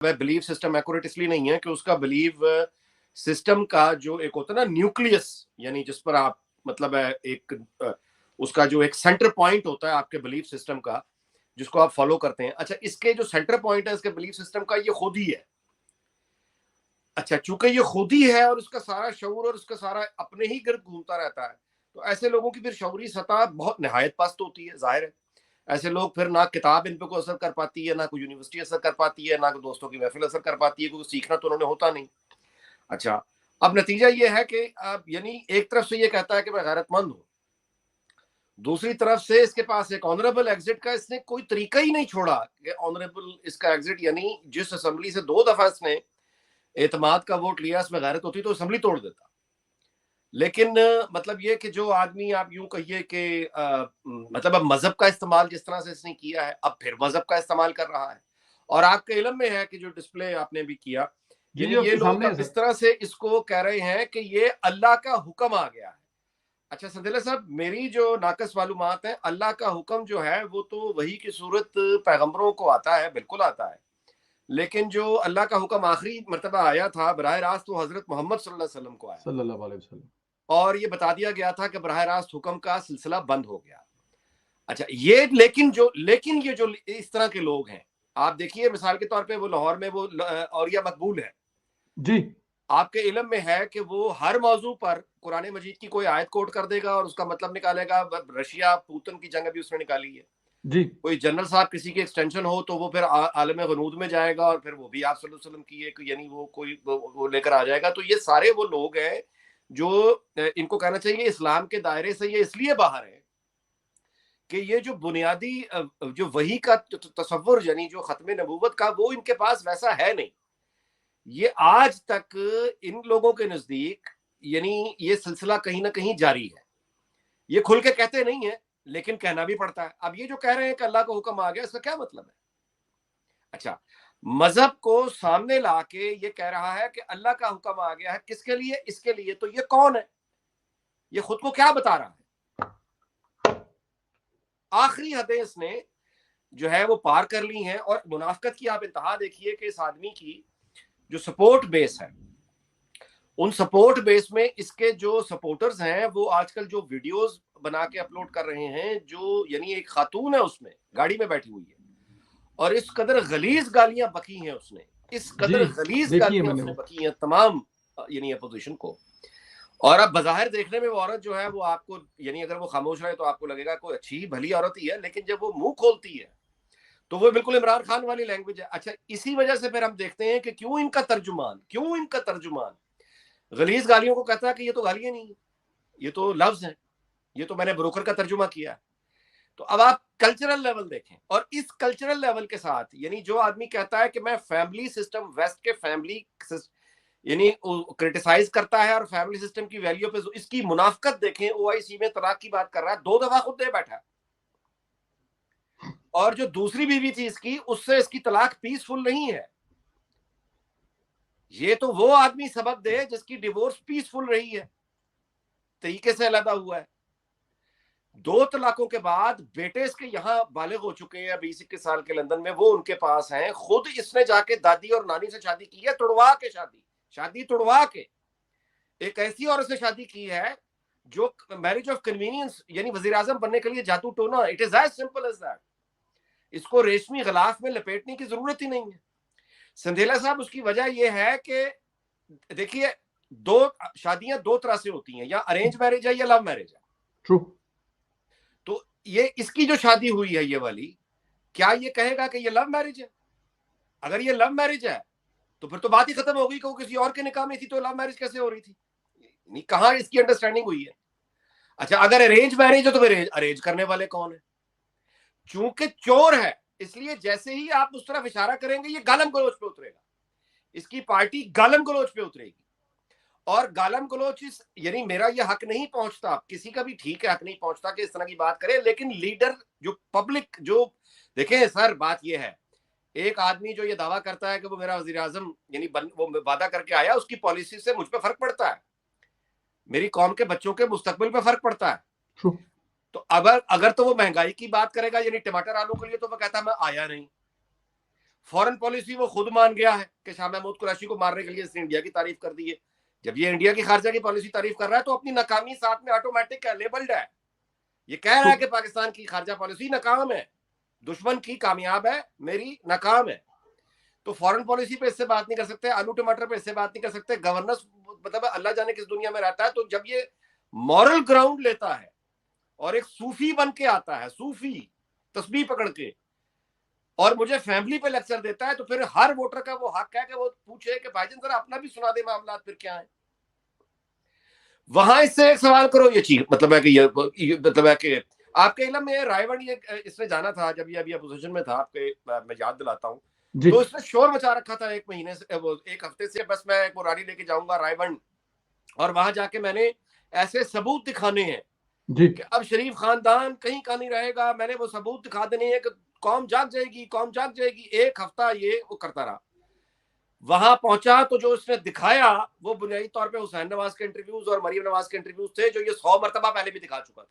Believe system accurate इसलिए नहीं है कि उसका बिलीव सिस्टम का जो एक होता है ना न्यूक्लियस, यानी जिस पर आप मतलब है एक उसका जो एक सेंटर पॉइंट होता है आपके बिलीफ सिस्टम का, जिसको आप फॉलो करते हैं। अच्छा, इसके जो सेंटर पॉइंट है इसके बिलीफ सिस्टम का, ये खुद ही है। अच्छा, चूंकि ये खुद ही है और उसका सारा शऊर और उसका सारा अपने ही गिर्द घूमता रहता है, तो ऐसे लोगों की फिर शऊरी सतह बहुत निहायत पस्त होती है, जाहिर है। ऐसे लोग फिर ना किताब इन पे को असर कर पाती है, ना कोई यूनिवर्सिटी असर कर पाती है, ना कोई दोस्तों की महफिल असर कर पाती है, क्योंकि सीखना तो उन्होंने होता नहीं। अच्छा, अब नतीजा ये है कि अब यानी एक तरफ से ये कहता है कि मैं गैरतमंद हूं, दूसरी तरफ से इसके पास एक ऑनरेबल एग्जिट का इसने कोई तरीका ही नहीं छोड़ा कि ऑनरेबल इसका एग्जिट, यानी जिस असेंबली से 2 दफा इसने एतमाद का वोट लिया, इसमें गैरत होती तो असेंबली तोड़ देता। लेकिन मतलब ये कि जो आदमी आप यूं कहिए कि मतलब अब मजहब का इस्तेमाल जिस तरह से इसने किया है, अब फिर मजहब का इस्तेमाल कर रहा है। और आपके इल्म में है कि जो डिस्प्ले आपने भी किया, यानी ये लोग अब इस तरह से इसको कह रहे हैं कि ये अल्लाह का हुक्म आ गया है। अच्छा संदेला साहब, मेरी जो नाकस मालूमात है, अल्लाह का हुक्म जो है वो तो वही की सूरत पैगंबरों को आता है, बिल्कुल आता है। लेकिन जो अल्लाह का हुक्म आखिरी मर्तबा आया था बराह रास्त, वो हजरत मोहम्मद सल्लल्लाहु अलैहि वसल्लम को आया, सल्लल्लाहु अलैहि वसल्लम, और ये बता दिया गया था कि बराह रास्त हुक्म का सिलसिला बंद हो गया। अच्छा, ये लेकिन ये जो इस तरह के लोग हैं, आप देखिए मिसाल के तौर पे वो लाहौर में वो औरिया मकबूल है जी, आपके इल्म में है कि वो हर मौजू पर कुरान मजीद की कोई आयत कोट कर देगा और उसका मतलब निकालेगा। रशिया पुतिन की जंग अभी उसने निकाली है, जी, कोई जनरल साहब किसी की एक्सटेंशन हो तो वो फिर आलम गनूद में जाएगा और फिर वो भी आप सल्लल्लाहु अलैहि वसल्लम की एक यानी वो कोई वो लेकर आ जाएगा। तो ये सारे वो लोग हैं जो इनको कहना चाहिए इस्लाम के दायरे से ये इसलिए बाहर है कि ये जो बुनियादी जो वही का तसव्वुर, यानी जो खत्म नबूवत का, वो इनके पास वैसा है नहीं। ये आज तक इन लोगों के नजदीक यानी ये सिलसिला कहीं ना कहीं जारी है। ये खुल के कहते नहीं है लेकिन कहना भी पड़ता है। अब ये जो कह रहे हैं कि अल्लाह का हुक्म आ गया, इसका क्या मतलब है? अच्छा, मजहब को सामने लाके ये कह रहा है कि अल्लाह का हुक्म आ गया है, किसके लिए? इसके लिए। तो ये कौन है? ये खुद को क्या बता रहा है? आखिरी हदें इसने जो है वो पार कर ली हैं। और मुनाफकत की आप इंतहा देखिए कि इस आदमी की जो सपोर्ट बेस है, उन सपोर्ट बेस में इसके जो सपोर्टर्स हैं वो आजकल जो वीडियोस बना के अपलोड कर रहे हैं, जो यानी एक खातून है उसमें गाड़ी में बैठी हुई है और इस कदर गलीज गालियां बकी हैं उसने, इस कदर गलीज गालियां उसने बकी हैं तमाम यानी अपोजिशन को। और अब बज़ाहिर देखने में वो औरत जो है वो आपको यानी अगर वो खामोश रहे तो आपको लगेगा कोई अच्छी भली औरत ही है, लेकिन जब वो मुंह खोलती है तो वो बिल्कुल इमरान खान वाली लैंग्वेज है। अच्छा, इसी वजह से फिर हम देखते हैं कि क्यों इनका तर्जुमान गलीज गालियों को कहता है कि ये तो गालियां नहीं है, ये तो लफ्ज है, ये तो मैंने ब्रोकर का तर्जुमा किया। तो अब आप कल्चरल लेवल देखें, और इस कल्चरल लेवल के साथ यानी जो आदमी कहता है कि मैं फैमिली सिस्टम, वेस्ट के फैमिली यानी क्रिटिसाइज करता है और फैमिली सिस्टम की वैल्यू पे इसकी मुनाफकत देखें। ओआईसी में तलाक की बात कर रहा है, 2 दफा खुद दे बैठा, और जो दूसरी बीवी थी इसकी, उससे इसकी तलाक पीसफुल नहीं है। ये तो वो आदमी सबक दे जिसकी डिवोर्स पीसफुल रही है, तरीके से अलहदा हुआ है। 2 तलाकों के बाद बेटे इसके यहाँ बालिग हो चुके हैं, 20-21 साल के, लंदन में, वो उनके पास हैं। खुद इसने जाके दादी और नानी से शादी की है, तुड़वा के शादी तुड़वा के एक ऐसी औरत से शादी की है जो मैरिज ऑफ कन्वीनियंस, यानी वजीर आजम बनने के लिए जादू टोना। It is as simple as that. इसको रेशमी गलाफ में लपेटने की जरूरत ही नहीं है संधेला साहब। उसकी वजह यह है कि देखिए, 2 शादियां 2 तरह से होती हैं, या अरेंज मैरिज है या लव मैरिज है। ट्रू। तो ये इसकी जो शादी हुई है ये वाली, क्या ये कहेगा कि ये लव मैरिज है? अगर ये लव मैरिज है तो फिर तो बात ही खत्म हो गई कि वो किसी और के निकाह में थी, तो लव मैरिज कैसे हो रही थी? नहीं, कहां इसकी अंडरस्टैंडिंग हुई है? अच्छा, अगर अरेंज मैरिज है तो फिर अरेंज करने वाले कौन है? चूंकि चोर है इसलिए जैसे ही आप उस तरफ इशारा करेंगे ये गालम गलोच पे उतरेगा, इसकी पार्टी गालम गलोच पे उतरेगी। और गालम गलोच यानी मेरा ये हक नहीं पहुंचता, किसी का भी ठीक है हक नहीं पहुंचता कि इस तरह की बात करे, लेकिन लीडर जो पब्लिक जो देखें सर, बात ये है, एक आदमी जो ये दावा करता है कि वो मेरा वजीर आजम यानी वो वादा करके आया, उसकी पॉलिसी से मुझ पर फर्क पड़ता है, मेरी कौम के बच्चों के मुस्तकबिल पे फर्क पड़ता है। तो अगर तो वो महंगाई की बात करेगा यानी टमाटर आलू के लिए, तो वो कहता है मैं आया नहीं। فورن پالیسی وہ خود مان گیا ہے کہ شاہ محمود قریشی کو مارنے کے لیے اس نے انڈیا کی تعریف کر دی ہے. جب یہ انڈیا کی خارجہ کی پالیسی تعریف کر رہا ہے تو اپنی ناکامی ساتھ میں آٹومیٹک ہے, لیبلڈ ہے. یہ کہہ رہا ہے کہ پاکستان کی خارجہ پالیسی ناکام ہے, دشمن کی کامیاب ہے, میری ناکام ہے. تو فورن پالیسی پہ اس سے بات نہیں کر سکتے, آلو ٹماٹر پہ اس سے بات نہیں کر سکتے, گورننس مطلب اللہ جانے کس دنیا میں رہتا ہے. تو جب یہ مورل گراؤنڈ لیتا ہے اور ایک صوفی بن کے آتا ہے, صوفی تسبیح پکڑ کے, اور مجھے فیملی پہ لیکچر دیتا ہے, تو پھر ہر ووٹر کا وہ حق ہے کہ وہ پوچھے کہ بھائی جان ذرا اپنا بھی سنا دے معاملات پھر کیا ہیں. وہاں اس سے ایک سوال کرو, یہ چیز مطلب ہے کہ یہ مطلب ہے کہ آپ کے علم میں رائے ون یہ اس نے جانا تھا جب یہ ابھی اپوزیشن میں تھا, آپ کے میں یاد دلاتا ہوں, تو اس نے شور مچا رکھا تھا ایک مہینے سے, ایک ہفتے سے, بس میں ایک ریلی لے کے جاؤں گا رائے ون, اور وہاں جا کے میں نے ایسے ثبوت دکھانے ہیں کہ اب شریف خاندان کہیں کا نہیں رہے گا. میں نے وہ ثبوت دکھا دینے ہیں کہ قوم جاگ جائے گی, قوم جاگ جائے گی. ایک ہفتہ یہ وہ کرتا رہا. وہاں پہنچا تو جو اس نے دکھایا وہ بنیادی طور پہ حسین نواز کے انٹرویوز اور مریم نواز کے انٹرویوز تھے, جو یہ 100 مرتبہ پہلے بھی دکھا چکا تھا.